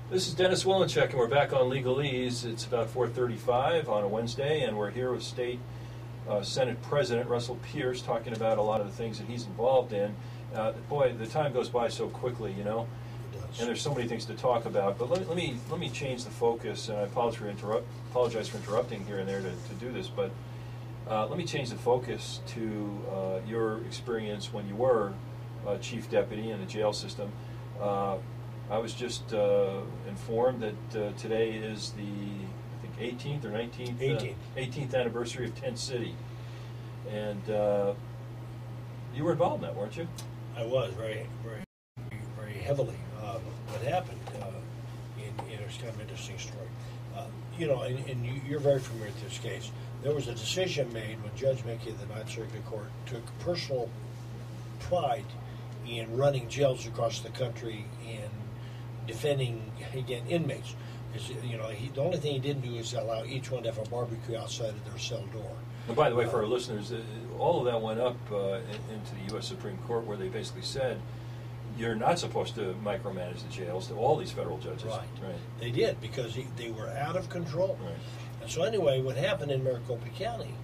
This is Dennis Wilenchik, and we're back on Legalese. It's about 4:35 on a Wednesday, and we're here with State Senate President Russell Pearce talking about a lot of the things that he's involved in. Boy, the time goes by so quickly, you know, and there's so many things to talk about. But let me change the focus, and I apologize for interrupting here and there to do this, but let me change the focus to your experience when you were Chief Deputy in the jail system. I was just informed that today is the, I think, 18th or 19th? 18th anniversary of Tent City. And you were involved in that, weren't you? I was, very heavily. What happened, it was kind of an interesting story. You know, and you're very familiar with this case. There was a decision made when Judge Mickey of the Ninth Circuit Court took personal pride in running jails across the country and defending, again, inmates. You know, the only thing he didn't do is allow each one to have a barbecue outside of their cell door. And by the way, for our listeners, all of that went up into the U.S. Supreme Court, where they basically said you're not supposed to micromanage the jails to all these federal judges. Right. They did, because they were out of control. Right. And so anyway, what happened in Maricopa County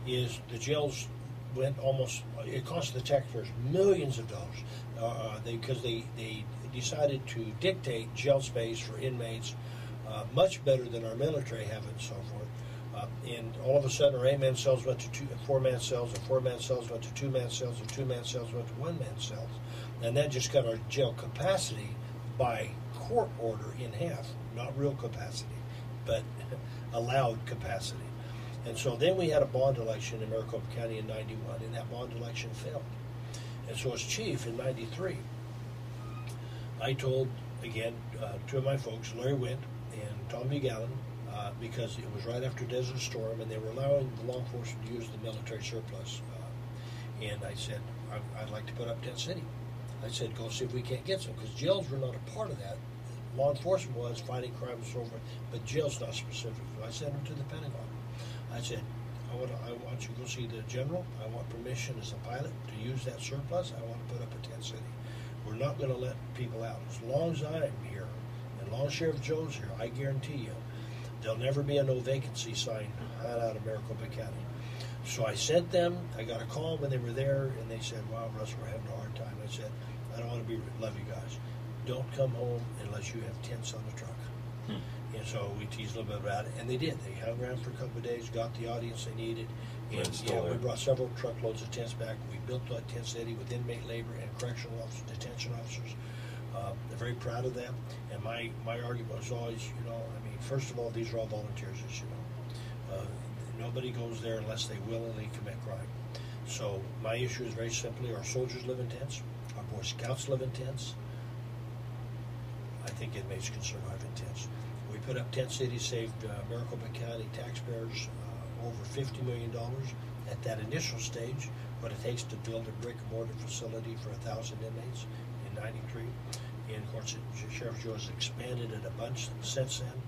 is the jails went almost, it cost the taxpayers millions of dollars because they decided to dictate jail space for inmates much better than our military have and so forth. And all of a sudden, our 8-man cells went to 4-man cells, and 4-man cells went to 2-man cells, and 2-man cells went to 1-man cells. And that just cut our jail capacity by court order in half. Not real capacity, but allowed capacity. And so then we had a bond election in Maricopa County in 91, and that bond election failed. And so as chief in 93, I told, again, two of my folks, Larry Wint and Tom Buchanan, because it was right after Desert Storm, and they were allowing the law enforcement to use the military surplus. And I said, I'd like to put up Tent City. I said, go see if we can't get some, because jails were not a part of that. Law enforcement was fighting crime and so forth, but jails not specific. So I sent them to the Pentagon. I said, I want you to go see the general. I want permission as a pilot to use that surplus. I want to put up a Tent City. We're not going to let people out. As long as I am here, and as long as Sheriff Joe's here, I guarantee you, there'll never be a no vacancy sign out of Maricopa County. So I sent them. I got a call when they were there, and they said, wow, Russ, we're having a hard time. I said, I don't want to love you guys. Don't come home unless you have tents on the truck. And so we teased a little bit about it, and they did. They hung around for a couple of days, got the audience they needed, and we brought several truckloads of tents back. We built a Tent City with inmate labor and correctional officers, detention officers. They're very proud of that. And my argument was always, you know, I mean, first of all, these are all volunteers, as you know. Nobody goes there unless they willingly commit crime. So my issue is very simply, our soldiers live in tents, our Boy Scouts live in tents. I think inmates can survive in tents. We put up Tent City, saved Maricopa County taxpayers over $50 million at that initial stage, what it takes to build a brick-and-mortar facility for 1,000 inmates in 93. And of course, Sheriff Joe has expanded it a bunch since then,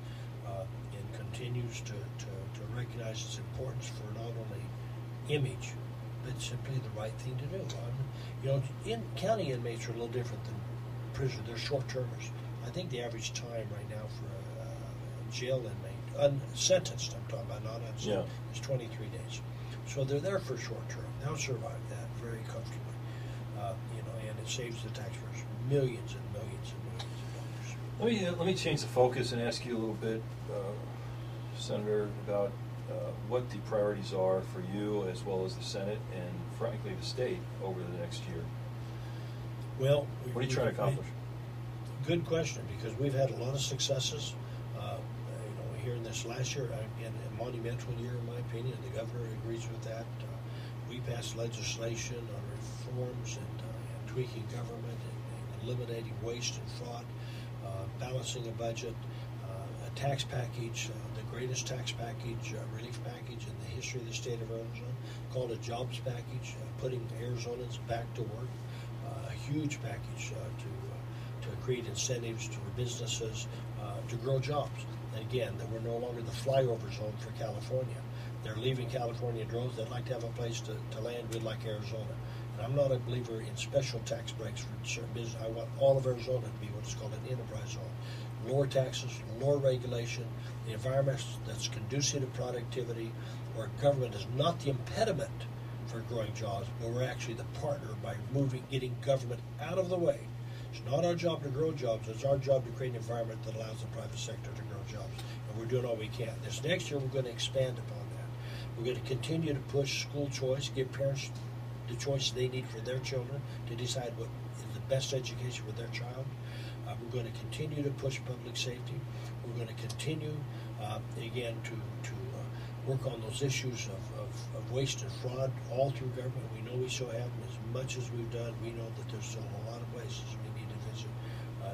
and continues to recognize its importance for not only image, but simply the right thing to do. You know, county inmates are a little different than prisoners. They're short-termers. I think the average time right now for a jail inmate, unsentenced, I'm talking about, not unsentenced, is 23 days. So they're there for short term. They'll survive that very comfortably. You know, and it saves the taxpayers millions and millions and millions of dollars. Let me change the focus and ask you a little bit, Senator, about what the priorities are for you as well as the Senate and, frankly, the state over the next year. Well, what are you trying to accomplish? Good question, because we've had a lot of successes. You know, here in this last year, again, a monumental year in my opinion. The governor agrees with that. We passed legislation on reforms and tweaking government and eliminating waste and fraud, balancing a budget, a tax package, the greatest tax package, relief package in the history of the state of Arizona, called a jobs package, putting Arizonans back to work, a huge package to create incentives to businesses to grow jobs. And again, that we're no longer the flyover zone for California. They're leaving California in droves. They'd like to have a place to land with like Arizona. And I'm not a believer in special tax breaks for certain business. I want all of Arizona to be what's called an enterprise zone. lower taxes, lower regulation, the environment that's conducive to productivity, where government is not the impediment for growing jobs, but we're actually the partner by getting government out of the way. It's not our job to grow jobs, it's our job to create an environment that allows the private sector to grow jobs. And we're doing all we can. This next year we're going to expand upon that. We're going to continue to push school choice, give parents the choice they need for their children to decide what is the best education for their child. We're going to continue to push public safety. We're going to continue, again, to work on those issues of waste and fraud all through government. We know we still have them. As much as we've done, we know that there's still a lot of places we need to visit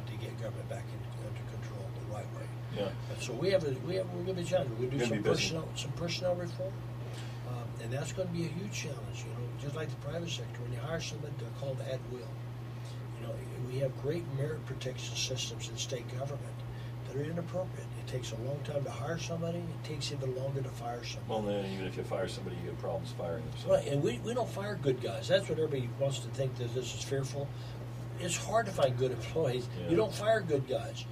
to get government back under control the right way. Yeah. And so we're going to be challenged. We're going to do some personnel reform, and that's going to be a huge challenge. You know, just like the private sector, when you hire somebody, they're called at will. You know, we have great merit protection systems in state government that are inappropriate. It takes a long time to hire somebody. It takes even longer to fire somebody. Well, then even if you fire somebody, you get problems firing them. So. Right, and we don't fire good guys. That's what everybody wants to think, that this is fearful. It's hard to find good employees. Yeah. You don't fire good guys.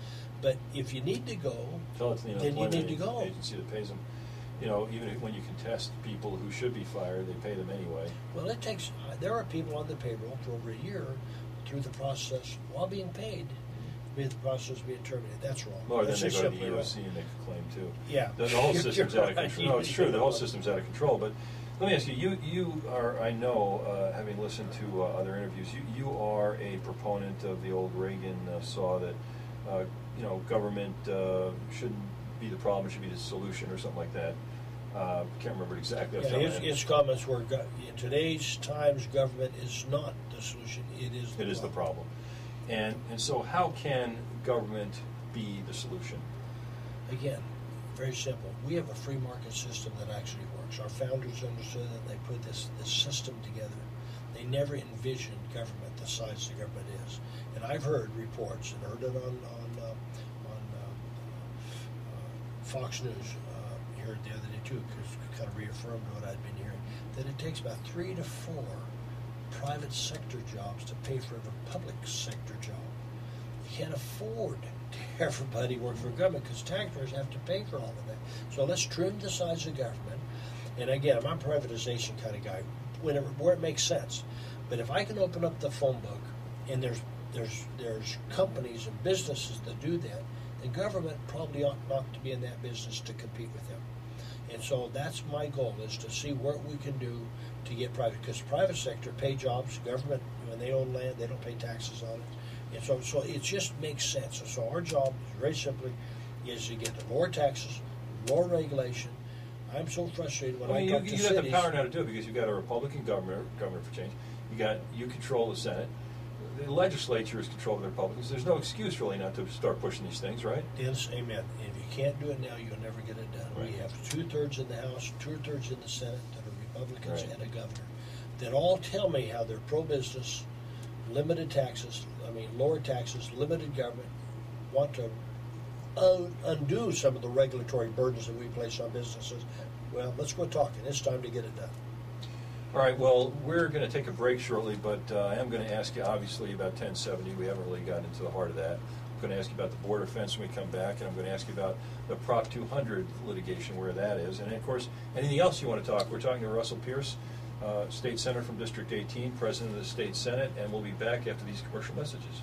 But if you need to go, then you need to go. Agency that pays them. You know, even when you contest people who should be fired, they pay them anyway. Well, it takes. There are people on the payroll for over a year through the process while being paid. With the process being terminated. That's wrong. Or that's then they go to the EOC and they can claim too. Yeah. The whole system's out of control. No, it's true. The whole system's out of control. But let me ask you, you are, I know, having listened to other interviews, you are a proponent of the old Reagan saw that, you know, government shouldn't be the problem, it should be the solution or something like that. Can't remember exactly. Yeah, his comments were, in today's times, government is not the solution. It is the problem. And so how can government be the solution? Again, very simple. We have a free market system that actually works. Our founders understood that. They put this system together. They never envisioned government the size the government is. And I've heard reports, and heard it on Fox News, heard the other day too, because it kind of reaffirmed what I'd been hearing, that it takes about 3 to 4 private sector jobs to pay for a public sector job. You can't afford to everybody work for government because taxpayers have to pay for all of that. So let's trim the size of government. And again, I'm a privatization kind of guy, where it makes sense. But if I can open up the phone book and there's companies and businesses that do that, then government probably ought not to be in that business to compete with them. And so that's my goal, is to see what we can do to get private, because private sector pay jobs, government, when they own land, they don't pay taxes on it. And so it just makes sense. And so our job, very simply, is to get the lower taxes, lower regulation. I'm so frustrated when I talk to cities. You have the power now to do it because you've got a Republican governor for change. You control the Senate. The legislature is controlled by the Republicans. There's no excuse really not to start pushing these things, right? Yes, amen. And if you can't do it now, you'll never get it done. Right. We have 2/3 in the House, 2/3 in the Senate that are Republicans, right, and a governor that all tell me how they're pro-business, limited taxes, lower taxes, limited government, want to undo some of the regulatory burdens that we place on businesses. Well, let's go talking. It's time to get it done. All right, well, we're going to take a break shortly, but I am going to ask you, obviously, about 1070. We haven't really gotten into the heart of that. I'm going to ask you about the border fence when we come back, and I'm going to ask you about the Prop 200 litigation, where that is. And, of course, anything else you want to talk. We're talking to Russell Pearce, State Senator from District 18, President of the State Senate, and we'll be back after these commercial messages.